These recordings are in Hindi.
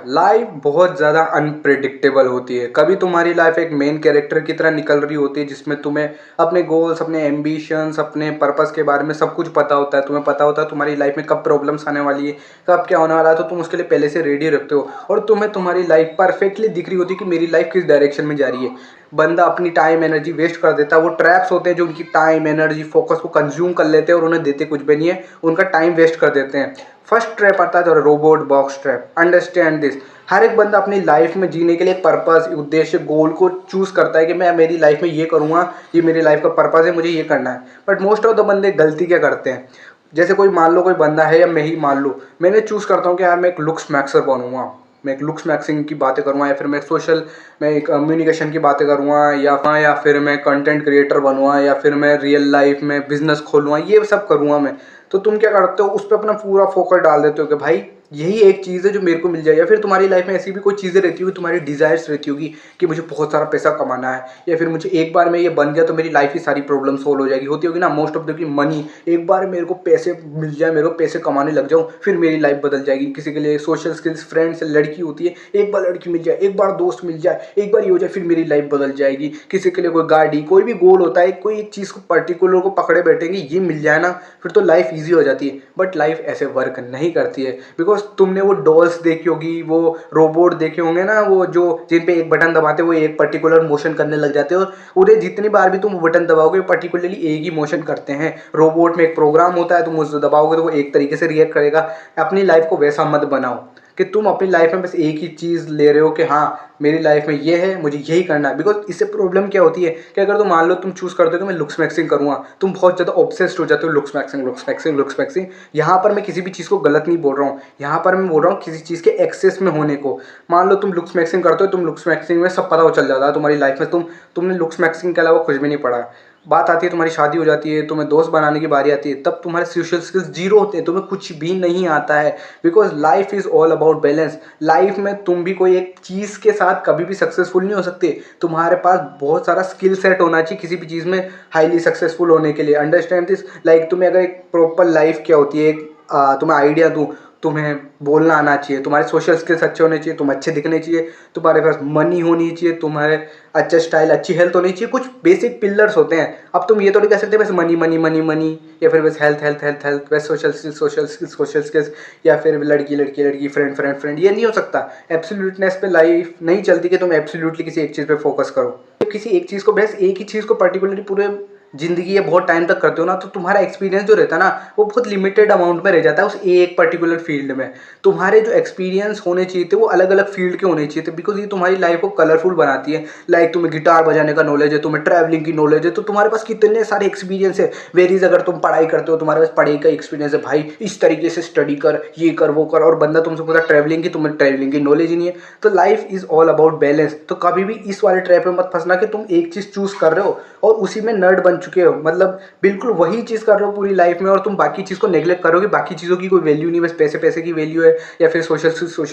लाइफ बहुत ज़्यादा अनप्रिडिक्टेबल होती है। कभी तुम्हारी लाइफ एक मेन कैरेक्टर की तरह निकल रही होती है जिसमें तुम्हें अपने गोल्स, अपने एम्बिशंस, अपने पर्पस के बारे में सब कुछ पता होता है। तुम्हें पता होता है तुम्हारी लाइफ में कब प्रॉब्लम्स आने वाली है, कब क्या होने वाला है, तो तुम उसके लिए पहले से रेडी रखते हो और तुम्हें तुम्हारी लाइफ परफेक्टली दिख रही होती है कि मेरी लाइफ किस डायरेक्शन में जा रही है। बंदा अपनी टाइम एनर्जी वेस्ट कर देता है। वो ट्रैप्स होते हैं जो उनकी टाइम एनर्जी फोकस को कंज्यूम कर लेते हैं और उन्हें देते कुछ भी नहीं है, उनका टाइम वेस्ट कर देते हैं। फर्स्ट ट्रैप आता है तो robot box trap. Understand this. हर एक बंदा अपनी लाइफ में जीने के लिए एक पर्पस, उद्देश्य, गोल को चूज करता है कि मैं मेरी लाइफ में ये करूँगा, ये मेरी लाइफ का पर्पस है, मुझे ये करना है। बट मोस्ट ऑफ द बंदे गलती क्या करते हैं, जैसे कोई मान लो कोई बंदा है या मैं ही मान लो, मैंने चूज करता हूँ कि यार मैं एक लुक्स मैक्सर बनूंगा, मैं एक लुक्स मैक्सिंग की बातें करूँगा, या फिर मैं कम्युनिकेशन की बातें करूँगा, या फिर मैं कंटेंट क्रिएटर बनूँगा, या फिर मैं रियल लाइफ में बिजनेस खोलूँगा, ये सब करूँगा मैं। तो तुम क्या करते हो, उस पर अपना पूरा फोकस डाल देते हो कि भाई यही एक चीज़ है जो मेरे को मिल जाए। या फिर तुम्हारी लाइफ में ऐसी भी कोई चीज़ें रहती होगी, तुम्हारी डिज़ायर्स रहती होगी कि मुझे बहुत सारा पैसा कमाना है, या फिर मुझे एक बार में ये बन गया तो मेरी लाइफ की सारी प्रॉब्लम सोल्व हो जाएगी। होती होगी ना most of the key money, एक बार मेरे को पैसे मिल जाए, मेरे को पैसे कमाने लग जाऊँ, फिर मेरी लाइफ बदल जाएगी। किसी के लिए सोशल स्किल्स, फ्रेंड्स, लड़की होती है, एक बार लड़की मिल जाए, एक बार दोस्त मिल जाए, एक बार ये हो जाए, फिर मेरी लाइफ बदल जाएगी। किसी के लिए कोई गाड़ी, कोई भी गोल होता है, कोई एक चीज़ को पर्टिकुलर को पकड़े बैठेंगे, ये मिल जाए ना, फिर तो लाइफ ईजी हो जाती है। बट लाइफ ऐसे वर्क नहीं करती है, बिकॉज तुमने वो डॉल्स देखी होगी, वो रोबोट देखे होंगे ना, वो जो जिन पे एक बटन दबाते वो एक पर्टिकुलर मोशन करने लग जाते हैं, और उन्हें जितनी बार भी तुम बटन दबाओगे पर्टिकुलरली एक ही मोशन करते हैं। रोबोट में एक प्रोग्राम होता है, तुम उसे दबाओगे तो वो एक तरीके से रिएक्ट करेगा। अपनी लाइफ को वैसा मत बनाओ कि तुम अपनी लाइफ में बस एक ही चीज़ ले रहे हो कि हाँ मेरी लाइफ में ये है, मुझे यही करना है। बिकॉज इससे प्रॉब्लम क्या होती है कि अगर तुम मान लो तुम चूज करते हो कि मैं लुक्स मैक्सिंग करूँगा, तुम बहुत ज़्यादा ऑब्सेस्ड हो जाते हो looks maxing, looks maxing, looks maxing. यहाँ पर मैं किसी भी चीज़ को गलत नहीं बोल रहा हूँ, यहाँ पर मैं बोल रहा हूँ किसी चीज़ के एक्सेस में होने को। मान लो तुम लुक्स मैक्सिंग करते हो, तुम लुक्स मैक्सिंग में सब पता हो चल जाता है तुम्हारी लाइफ में, तुमने लुक्स मैक्सिंग के अलावा कुछ भी नहीं पढ़ा। बात आती है तुम्हारी शादी हो जाती है, तुम्हें दोस्त बनाने की बारी आती है, तब तुम्हारे सोशल स्किल्स जीरो होते हैं, तुम्हें कुछ भी नहीं आता है। Because life is all about balance. Life में तुम भी कोई एक चीज़ के साथ कभी भी सक्सेसफुल नहीं हो सकते। तुम्हारे पास बहुत सारा स्किल सेट होना चाहिए किसी भी चीज़ में हाईली सक्सेसफुल होने के लिए। Understand this. लाइक तुम्हें अगर एक प्रॉपर लाइफ क्या होती है, एक तुम्हें आइडिया दूँ, तुम्हें बोलना आना चाहिए, तुम्हारे सोशल स्किल्स अच्छे होने चाहिए, तुम अच्छे दिखने चाहिए, तुम्हारे पास मनी होनी चाहिए, तुम्हारे अच्छा स्टाइल, अच्छी हेल्थ होनी चाहिए। कुछ बेसिक पिलर्स होते हैं। अब तुम ये तो नहीं कह सकते बस मनी मनी मनी मनी, या फिर बस हेल्थ हेल्थ हेल्थ हेल्थ, बस social skills social skills social skills, या फिर लड़की लड़की लड़की, फ्रेंड फ्रेंड फ्रेंड। ये नहीं हो सकता। एब्सोल्यूटनेस पे लाइफ नहीं चलती कि तुम एब्सोल्यूटली किसी एक चीज़ पे फोकस करो। किसी एक चीज़ को, बस एक ही चीज़ को पर्टिकुलरली पूरे जिंदगी या बहुत टाइम तक करते हो ना, तो तुम्हारा एक्सपीरियंस जो रहता है ना वो बहुत लिमिटेड अमाउंट में रह जाता है उस एक पर्टिकुलर फील्ड में। तुम्हारे जो एक्सपीरियंस होने चाहिए थे वो अलग अलग फील्ड के होने चाहिए थे, बिकॉज ये तुम्हारी लाइफ को कलरफुल बनाती है। लाइक तुम्हें गिटार बजाने का नॉलेज है, तुम्हें ट्रैवलिंग की नॉलेज है, तो तुम्हारे पास कितने सारे एक्सपीरियंस है। वेरीज अगर तुम पढ़ाई करते हो, तुम्हारे पास पढ़ाई का एक्सपीरियंस है, भाई इस तरीके से स्टडी कर, ये कर, वो कर, और बंदा तुमसे पूरा ट्रैवलिंग की, तुम्हें ट्रैवलिंग की नॉलेज ही नहीं है। तो life is all about balance. तो कभी भी इस वाले ट्रैप में मत फंसना कि तुम एक चीज़ चूज कर रहे हो और उसी में नर्ड बन चुके हो, मतलब बिल्कुल वही चीज़ कर रहे हो पूरी लाइफ में, और तुम बाकी चीज़ को नेग्लेक्ट करोगे। बाकी चीज़ों की कोई वैल्यू नहीं, बस पैसे पैसे की वैल्यू है, या फिर सोशल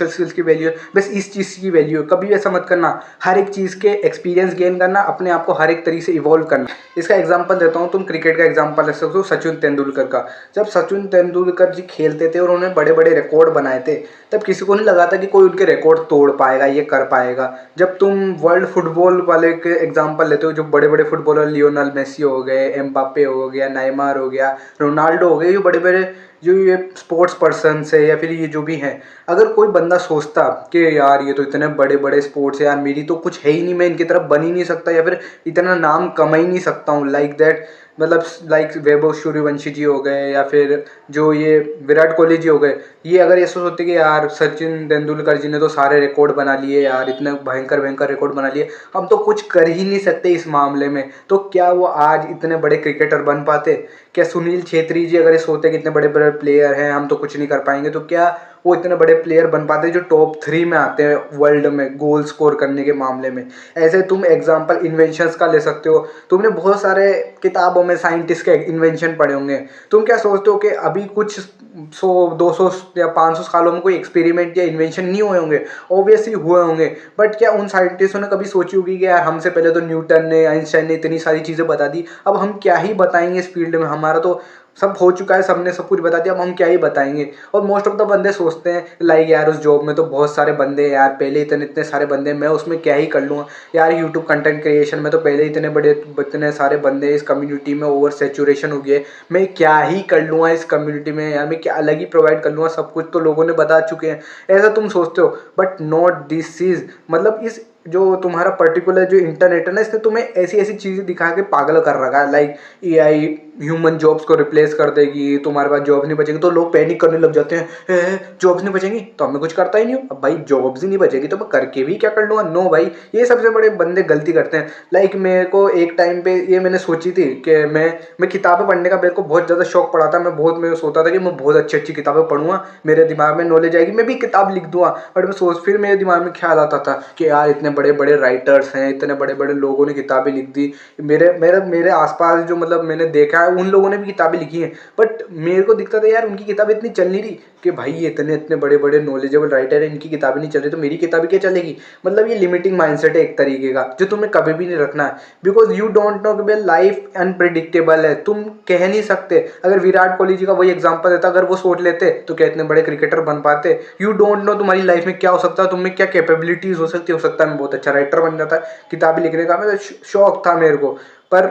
स्किल्स की वैल्यू है, बस इस चीज़ की वैल्यू है। कभी ऐसा मत करना। हर एक चीज़ के एक्सपीरियंस गेन करना, अपने आप को हर एक तरीके से इवॉल्व करना। इसका एग्जाम्पल देता हूँ, तुम क्रिकेट का एग्जाम्पल ले सकते हो सचिन तेंदुलकर का। जब सचिन तेंदुलकर जी खेलते थे और उन्होंने बड़े बड़े रिकॉर्ड बनाए थे, तब किसी को नहीं लगा था कि कोई उनके रिकॉर्ड तोड़ पाएगा, ये कर पाएगा। जब तुम वर्ल्ड फुटबॉल वाले के एग्जाम्पल लेते हो, जो बड़े बड़े फुटबॉलर, लियोनल मेसी हो गए, एम्बापे हो गया, नेमार हो गया, रोनाल्डो हो गए, जो बड़े बड़े जो ये स्पोर्ट्स पर्सन है, या फिर ये जो भी हैं, अगर कोई बंदा सोचता कि यार ये तो इतने बड़े बड़े स्पोर्ट्स है यार, मेरी तो कुछ है ही नहीं, मैं इनकी तरफ बन ही नहीं सकता, या फिर इतना नाम कमा ही नहीं सकता हूँ, लाइक दैट, मतलब लाइक वैभव सूर्यवंशी जी हो गए, या फिर जो ये विराट कोहली जी हो गए, ये अगर ये सोचते कि यार सचिन तेंदुलकर जी ने तो सारे रिकॉर्ड बना लिए यार, इतने भयंकर भयंकर रिकॉर्ड बना लिए, हम तो कुछ कर ही नहीं सकते इस मामले में, तो क्या वो आज इतने बड़े क्रिकेटर बन पाते? क्या सुनील छेत्री जी अगर ये सोचते कि इतने बड़े बड़े प्लेयर हैं, हम तो कुछ नहीं कर पाएंगे, तो क्या वो इतने बड़े प्लेयर बन पाते जो टॉप 3 में आते हैं वर्ल्ड में गोल स्कोर करने के मामले में? ऐसे तुम एग्जांपल इन्वेंशंस का ले सकते हो। तुमने बहुत सारे किताबों में साइंटिस्ट के इन्वेंशन पढ़े होंगे। तुम क्या सोचते हो कि अभी कुछ 100 200 या 500 सालों में कोई एक्सपेरिमेंट या इन्वेंशन नहीं हुए होंगे? ऑब्वियसली हुए होंगे, बट क्या उन साइंटिस्टों ने कभी सोची होगी कि यार हमसे पहले तो न्यूटन ने, आइंस्टाइन ने इतनी सारी चीज़ें बता दी, अब हम क्या ही बताएंगे इस फील्ड में, हमारा तो सब हो चुका है, सबने सब कुछ बता दिया, अब हम क्या ही बताएंगे। और मोस्ट ऑफ द बंदे सोचते हैं लाइक यार उस जॉब में तो बहुत सारे बंदे हैं यार, पहले इतने इतने सारे बंदे, मैं उसमें क्या ही कर लूँगा यार। यूट्यूब कंटेंट क्रिएशन में तो पहले इतने बड़े इतने सारे बंदे, इस कम्युनिटी में ओवर सेचुरेशन हो गया है, मैं क्या ही कर लूँगा इस कम्युनिटी में यार, मैं क्या अलग ही प्रोवाइड कर लूँगा, सब कुछ तो लोगों ने बता चुके हैं, ऐसा तुम सोचते हो। बट नॉट दिस चीज, मतलब इस जो तुम्हारा पर्टिकुलर जो इंटरनेट है ना, इसने तुम्हें ऐसी ऐसी चीज़ें दिखा के पागल कर रखा है। लाइक एआई ह्यूमन जॉब्स को रिप्लेस कर देगी, तुम्हारे पास जॉब नहीं बचेगी, तो लोग पैनिक करने लग जाते हैं, जॉब्स नहीं बचेंगी तो मैं कुछ करता ही नहीं हूँ। अब भाई जॉब्स ही नहीं बचेगी तो मैं करके भी क्या कर लूँगा? नो भाई, ये सबसे बड़े बंदे गलती करते हैं। लाइक मेरे को एक टाइम पे ये मैंने सोची थी कि मैं किताबें पढ़ने का मेरे को बहुत ज़्यादा शौक पड़ा था, मैं सोचता था कि मैं बहुत अच्छी अच्छी किताबें पढ़ूंगा, मेरे दिमाग में नॉलेज आएगी, मैं भी किताब लिख दूंगा। बट मैं सोच, फिर मेरे दिमाग में ख्याल आता था कि यार इतने बड़े बड़े राइटर्स हैं, इतने बड़े बड़े लोगों ने किताबें लिख दी, मेरे आसपास जो मतलब मैंने देखा है उन लोगों ने भी किताबें लिखी हैं, बट मेरे को दिखता था यार उनकी किताबें इतनी चल नहीं रही कि भाई ये इतने इतने बड़े बड़े नॉलेजेबल राइटर है, इनकी किताबें नहीं चल रही तो मेरी किताबें क्या चलेगी? मतलब ये लिमिटिंग माइंडसेट है एक तरीके का, जो तुम्हें कभी भी नहीं रखना है। बिकॉज यू डोंट नो कि लाइफ अनप्रिडिक्टेबल है, तुम कह नहीं सकते। अगर विराट कोहली जी का वही एग्जांपल देता, अगर वो सोच लेते तो क्या इतने बड़े क्रिकेटर बन पाते? यू डोंट नो तुम्हारी लाइफ में क्या हो सकता है, तुम में क्या कैपेबिलिटीज हो सकता है मैं बहुत अच्छा राइटर बन जाता है, किताबें लिखने का मैं शौक था मेरे को। पर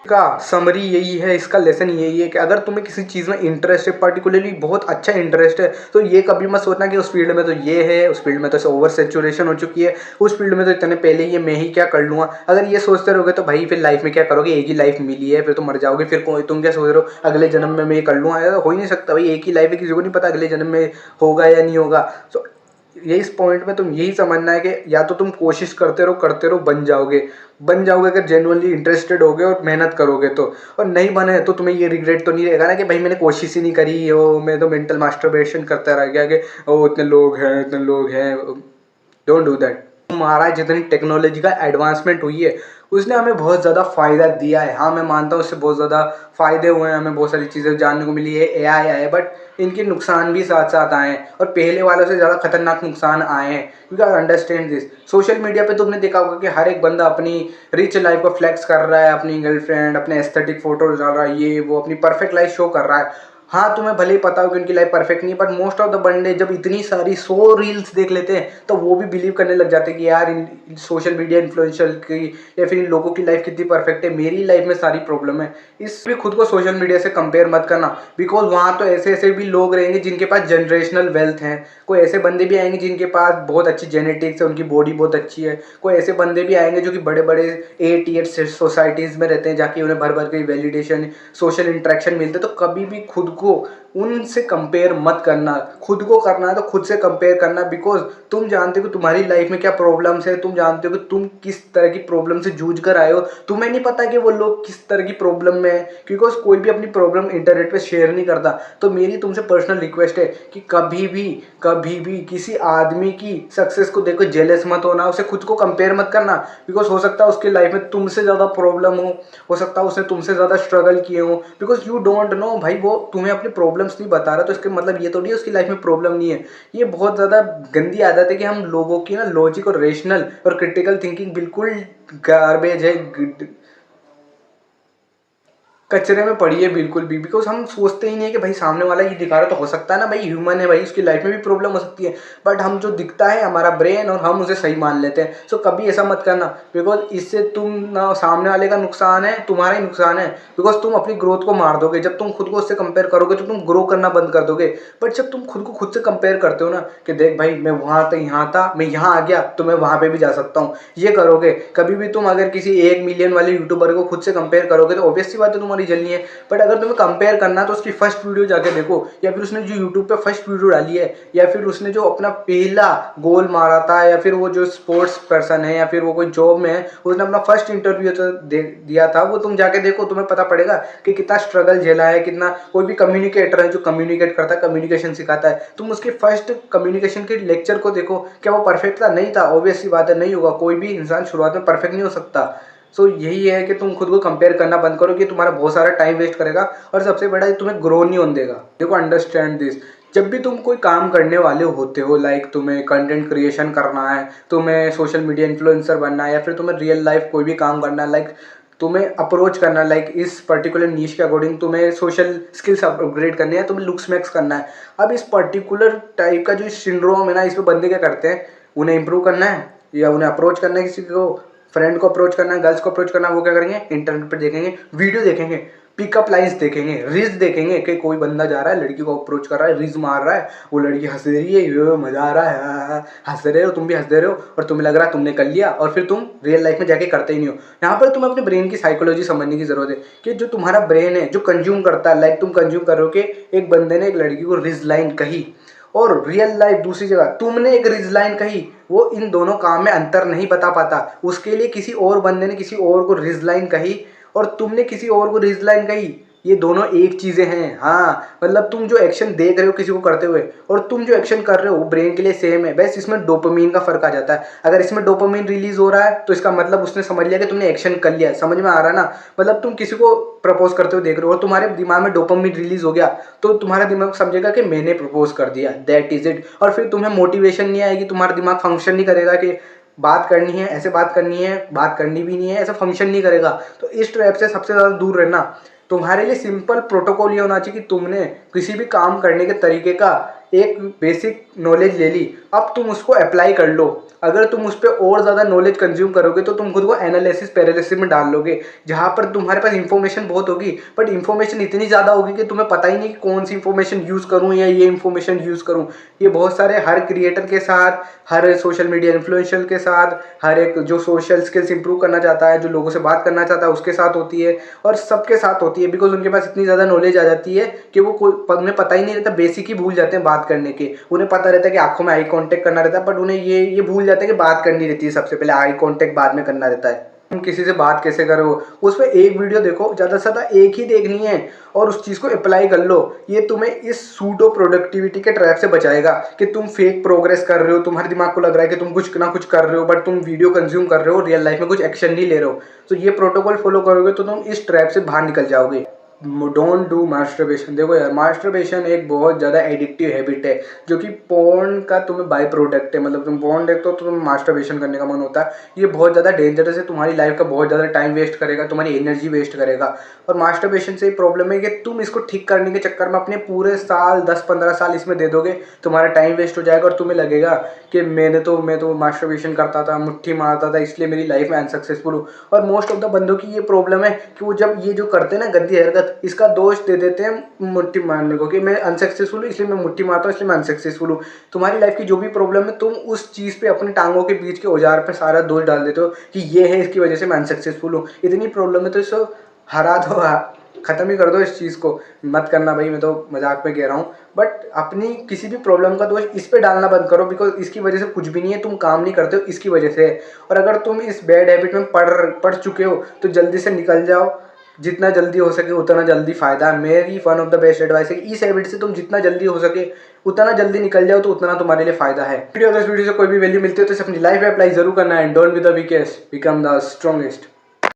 का समरी यही है, इसका लेसन यही है कि अगर तुम्हें किसी चीज़ में इंटरेस्ट है, पर्टिकुलरली बहुत अच्छा इंटरेस्ट है, तो ये कभी मत सोचना कि उस फील्ड में तो ये है, उस फील्ड में तो ओवर सेचुरेशन हो चुकी है, उस फील्ड में तो इतने पहले ही है, मैं ही क्या कर लूँगा। अगर ये सोचते रहोगे तो भाई फिर लाइफ में क्या करोगे? एक ही लाइफ मिली है, फिर तो मर जाओगे, फिर तुम क्या सोच रहे हो अगले जन्म में मैं ये कर लूँगा? ऐसा हो ही नहीं सकता भाई, एक ही लाइफ है, किसी को नहीं पता अगले जन्म में होगा या नहीं होगा। सो ये इस पॉइंट में तुम यही समझना है कि या तो तुम कोशिश करते रहो, बन जाओगे अगर जेन्युइनली इंटरेस्टेड होगे और मेहनत करोगे तो। और नहीं बने तो तुम्हें ये रिग्रेट तो नहीं रहेगा ना कि भाई मैंने कोशिश ही नहीं करी, हो मैं तो मेंटल मास्टरबेशन करता रह गया कि ओ इतने लोग हैं। Don't do that. महाराज जितनी टेक्नोलॉजी का एडवांसमेंट हुई है उसने हमें बहुत ज़्यादा फ़ायदा दिया है, हाँ मैं मानता हूँ उससे बहुत ज़्यादा फ़ायदे हुए हैं, हमें बहुत सारी चीज़ें जानने को मिली है, एआई आया है, बट इनके नुकसान भी साथ साथ आए हैं और पहले वालों से ज़्यादा खतरनाक नुकसान आए हैं। You can understand this. Social media पे तुमने देखा होगा कि हर एक बंदा अपनी रिच लाइफ को फ्लेक्स कर रहा है, अपनी गर्लफ्रेंड, अपने एस्थेटिक फोटोज डाल रहा है, ये वो अपनी परफेक्ट लाइफ शो कर रहा है। हाँ तुम्हें भले ही पता हो कि उनकी लाइफ परफेक्ट नहीं है, बट मोस्ट ऑफ द बंदे जब इतनी सारी 100 रील्स देख लेते हैं तो वो भी बिलीव करने लग जाते हैं कि यार इन सोशल मीडिया इन्फ्लुएंसर की या फिर इन लोगों की लाइफ कितनी परफेक्ट है, मेरी लाइफ में सारी प्रॉब्लम है। इसलिए खुद को सोशल मीडिया से कंपेयर मत करना, बिकॉज वहाँ तो ऐसे ऐसे भी लोग रहेंगे जिनके पास जनरेशनल वेल्थ हैं, कोई ऐसे बंदे भी आएंगे जिनके पास बहुत अच्छी जेनेटिक्स है, उनकी बॉडी बहुत अच्छी है, कोई ऐसे बंदे भी आएंगे जो कि बड़े बड़े ए टीयर सोसाइटीज़ में रहते हैं, जाके उन्हें भर भर के वैलिडेशन सोशल इंटरेक्शन मिलते। तो कभी भी खुद को उनसे कंपेयर मत करना, खुद को करना है तो खुद से कंपेयर करना, बिकॉज तुम जानते हो कि तुम्हारी लाइफ में क्या प्रॉब्लम्स है, तुम जानते हो कि तुम किस तरह की प्रॉब्लम से जूझ कर आए हो, तुम्हें नहीं पता कि वो लोग किस तरह की प्रॉब्लम में है, बिकॉज कोई भी अपनी प्रॉब्लम इंटरनेट पे शेयर नहीं करता। तो मेरी तुमसे पर्सनल रिक्वेस्ट है कि कभी भी किसी आदमी की सक्सेस को देखो जेलस मत होना, उसे खुद को कंपेयर मत करना, बिकॉज हो सकता है उसकी लाइफ में तुमसे ज़्यादा प्रॉब्लम हो सकता है उसने तुमसे ज़्यादा स्ट्रगल किए हो, बिकॉज यू डोंट नो भाई, वो तुम्हें अपनी प्रॉब्लम्स नहीं बता रहा तो इसके मतलब ये तो नहीं है उसकी लाइफ में प्रॉब्लम नहीं है। ये बहुत ज़्यादा गंदी आदत है कि हम लोगों की ना लॉजिक और रेशनल और क्रिटिकल थिंकिंग बिल्कुल गार्बेज है, कचरे में पड़ी है बिल्कुल भी, बिकॉज हम सोचते ही नहीं है कि भाई सामने वाला ये दिखा रहा तो हो सकता है ना भाई ह्यूमन है भाई, उसकी लाइफ में भी प्रॉब्लम हो सकती है, बट हम जो दिखता है हमारा ब्रेन और हम उसे सही मान लेते हैं। सो कभी ऐसा मत करना, बिकॉज इससे तुम ना सामने वाले का नुकसान है, तुम्हारा ही नुकसान है, बिकॉज तुम अपनी ग्रोथ को मार दोगे। जब तुम खुद को उससे कंपेयर करोगे तो तुम ग्रो करना बंद कर दोगे। बट जब तुम खुद को खुद से कंपेयर करते हो ना कि देख भाई मैं वहाँ था यहाँ था, मैं यहाँ आ गया तो मैं वहाँ पे भी जा सकता हूँ, ये करोगे कभी भी तुम अगर किसी 1 मिलियन वाले यूट्यूबर को खुद से कंपेयर करोगे तो ऑब्वियसली बात है तुम्हारी जलनी है। बट अगर तुम्हें कंपेयर करना तो उसकी फर्स्ट वीडियो जाके देखो, या फिर उसने जो यूट्यूब पे फर्स्ट वीडियो डाली है, या फिर उसने जो अपना पहला गोल मारा था, या फिर वो जो स्पोर्ट्स पर्सन है, या फिर वो कोई जॉब में है उसने अपना फर्स्ट इंटरव्यू तो दिया था, वो तुम जाके देखो, तुम्हें पता पड़ेगा कि कितना स्ट्रगल झेला है, कितना। कोई भी कम्युनिकेटर है जो कम्युनिकेट करता है, कम्युनिकेशन सिखाता है, तुम उसके फर्स्ट कम्युनिकेशन के लेक्चर को देखो, क्या वो परफेक्ट था? नहीं था, ऑब्वियसली बात है नहीं होगा, कोई भी इंसान शुरुआत में परफेक्ट नहीं हो सकता। सो यही है कि तुम खुद को कंपेयर करना बंद करो, कि तुम्हारा बहुत सारा टाइम वेस्ट करेगा और सबसे बड़ा तुम्हें ग्रो नहीं होने देगा। देखो अंडरस्टैंड दिस, जब भी तुम कोई काम करने वाले होते हो, लाइक तुम्हें कंटेंट क्रिएशन करना है, तुम्हें सोशल मीडिया इन्फ्लुएंसर बनना है, या फिर तुम्हें रियल लाइफ कोई भी काम करना है, लाइक तुम्हें अप्रोच करना, लाइक इस पर्टिकुलर नीश के अकॉर्डिंग तुम्हें सोशल स्किल्स अपग्रेड करनी है, तुम्हें लुक्स मैक्स करना है। अब इस पर्टिकुलर टाइप का जो सिंड्रोम है ना, इसमें बंदे क्या करते हैं, उन्हें इंप्रूव करना है या उन्हें अप्रोच करना है, किसी को फ्रेंड को अप्रोच करना है, गर्ल्स को अप्रोच करना है, वो क्या करेंगे, इंटरनेट पर देखेंगे, वीडियो देखेंगे, पिकअप लाइन्स देखेंगे, रील्स देखेंगे कि कोई बंदा जा रहा है, लड़की को अप्रोच कर रहा है, रील्स मार रहा है, वो लड़की हंस रही है, ये मजा आ रहा है, हंस रहे हो, तुम भी हंस दे रहे हो और तुम्हें लग रहा है तुमने कर लिया, और फिर तुम रियल लाइफ में जाके करते ही नहीं हो। यहाँ पर तुम्हें अपने ब्रेन की साइकोलॉजी समझने की जरूरत है कि जो तुम्हारा ब्रेन है जो कंज्यूम करता है, लाइक तुम कंज्यूम कर रहे हो कि एक बंदे ने एक लड़की को रील्स लाइन कही और रियल लाइफ दूसरी जगह तुमने एक रील्स लाइन कही, वो इन दोनों काम में अंतर नहीं बता पाता। उसके लिए किसी और बंदे ने किसी और को रील्स लाइन कही और तुमने किसी और को रील्स लाइन कही, ये दोनों एक चीज़ें हैं। हाँ, मतलब तुम जो एक्शन देख रहे हो किसी को करते हुए और तुम जो एक्शन कर रहे हो वो ब्रेन के लिए सेम है, बस इसमें डोपामीन का फर्क आ जाता है। अगर इसमें डोपामीन रिलीज हो रहा है तो इसका मतलब उसने समझ लिया कि तुमने एक्शन कर लिया। समझ में आ रहा है ना? मतलब तुम किसी को प्रपोज करते हुए देख रहे हो और तुम्हारे दिमाग में डोपामीन रिलीज हो गया तो तुम्हारा दिमाग समझेगा कि मैंने प्रपोज कर दिया, दैट इज इट। और फिर तुम्हें मोटिवेशन नहीं आएगी, तुम्हारा दिमाग फंक्शन नहीं करेगा कि बात करनी है, ऐसे बात करनी है, बात करनी भी नहीं है, ऐसा फंक्शन नहीं करेगा। तो इस ट्रैप से सबसे ज़्यादा दूर रहना। तुम्हारे लिए सिंपल प्रोटोकॉल ये होना चाहिए कि तुमने किसी भी काम करने के तरीके का एक बेसिक नॉलेज ले ली, अब तुम उसको अप्लाई कर लो। अगर तुम उस पर और ज़्यादा नॉलेज कंज्यूम करोगे तो तुम खुद को एनालिसिस पैरालिसिस में डाल लोगे, जहाँ पर तुम्हारे पास इंफॉर्मेशन बहुत होगी बट इंफॉर्मेशन इतनी ज़्यादा होगी कि तुम्हें पता ही नहीं कि कौन सी इंफॉर्मेशन यूज़ करूँ या ये इंफॉर्मेशन यूज़ करूँ। ये बहुत सारे हर क्रिएटर के साथ, हर सोशल मीडिया इन्फ्लुएंसर के साथ, हर एक जो सोशल स्किल्स इंप्रूव करना चाहता है, जो लोगों से बात करना चाहता है उसके साथ होती है और सबके साथ होती है। बिकॉज उनके पास इतनी ज़्यादा नॉलेज आ जाती है कि वो उन्हें पता ही नहीं रहता, बेसिक ही भूल जाते हैं बात करने के। उन्हें पता रहता है कि आंखों में आई कांटेक्ट करना रहता है बट उन्हें ये भूल जाते हैं कि बात करनी रहती है, सबसे पहले आई कांटेक्ट बाद में करना रहता है। तुम किसी से बात कैसे करो उस पर एक वीडियो देखो, ज़्यादा से ज़्यादा एक ही देखनी है और उस चीज़ को अप्लाई कर लो। ये तुम्हें इस सूडो प्रोडक्टिविटी के ट्रैप से बचाएगा कि तुम फेक प्रोग्रेस कर रहे हो, तुम्हारे दिमाग को लग रहा है कि तुम कुछ ना कुछ कर रहे हो बट तुम वीडियो कंज्यूम कर रहे हो, रियल लाइफ में कुछ एक्शन नहीं ले रहे हो। तो ये प्रोटोकॉल फॉलो करोगे तो तुम इस ट्रैप से बाहर निकल जाओगे। Don't do masturbation. देखो यार, मास्टरबेशन एक बहुत ज़्यादा एडिक्टिव हैबिट है जो कि पोर्न का तुम्हें बाय प्रोडक्ट है। मतलब तुम पोर्न देखते हो तो तुम्हें मास्टरबेशन करने का मन होता है। ये बहुत ज़्यादा डेंजरस है, तुम्हारी लाइफ का बहुत ज़्यादा टाइम वेस्ट करेगा, तुम्हारी एनर्जी वेस्ट करेगा। और मास्टरबेशन से प्रॉब्लम है कि तुम इसको ठीक करने के चक्कर में अपने पूरे साल 10-15 साल इसमें दे दोगे, तुम्हारा टाइम वेस्ट हो जाएगा और तुम्हें लगेगा कि मैं तो मास्टरबेशन करता था, मुट्ठी मारता था, इसलिए मेरी लाइफ में अनसक्सेसफुल हूँ। और मोस्ट ऑफ द बंदों की ये प्रॉब्लम है कि वो जब ये जो करते हैं ना गंदी हरकत, इसका दोष दे देते हैं मुट्ठी मारने को कि मैं अनसक्सेसफुल हूँ इसलिए मैं मुट्ठी मारता हूँ, इसलिए मैं अनसक्सेसफुल हूँ। तुम्हारी लाइफ की जो भी प्रॉब्लम है तुम उस चीज़ पे अपने टांगों के बीच के औजार पे सारा दोष डाल देते हो कि ये है इसकी वजह से मैं अनसक्सेसफुल हूँ। इतनी प्रॉब्लम है तो इसको हरा दो, ख़त्म ही कर दो इस चीज़ को। मत करना भाई, मैं तो मजाक में कह रहा हूँ, बट अपनी किसी भी प्रॉब्लम का दोष इस पे डालना बंद करो। बिकॉज इसकी वजह से कुछ भी नहीं है, तुम काम नहीं करते हो इसकी वजह से। और अगर तुम इस बैड हैबिट में पढ़ चुके हो तो जल्दी से निकल जाओ, जितना जल्दी हो सके उतना जल्दी फ़ायदा। मेरी one of the best advice है कि इस हैबिट से तुम जितना जल्दी हो सके उतना जल्दी निकल जाओ तो उतना तुम्हारे लिए फ़ायदा है। वीडियो अगर इस वीडियो से कोई भी वैल्यू मिलती है तो इसे अपनी लाइफ में अप्लाई जरूर करना है। Don't be the weakest, become the strongest.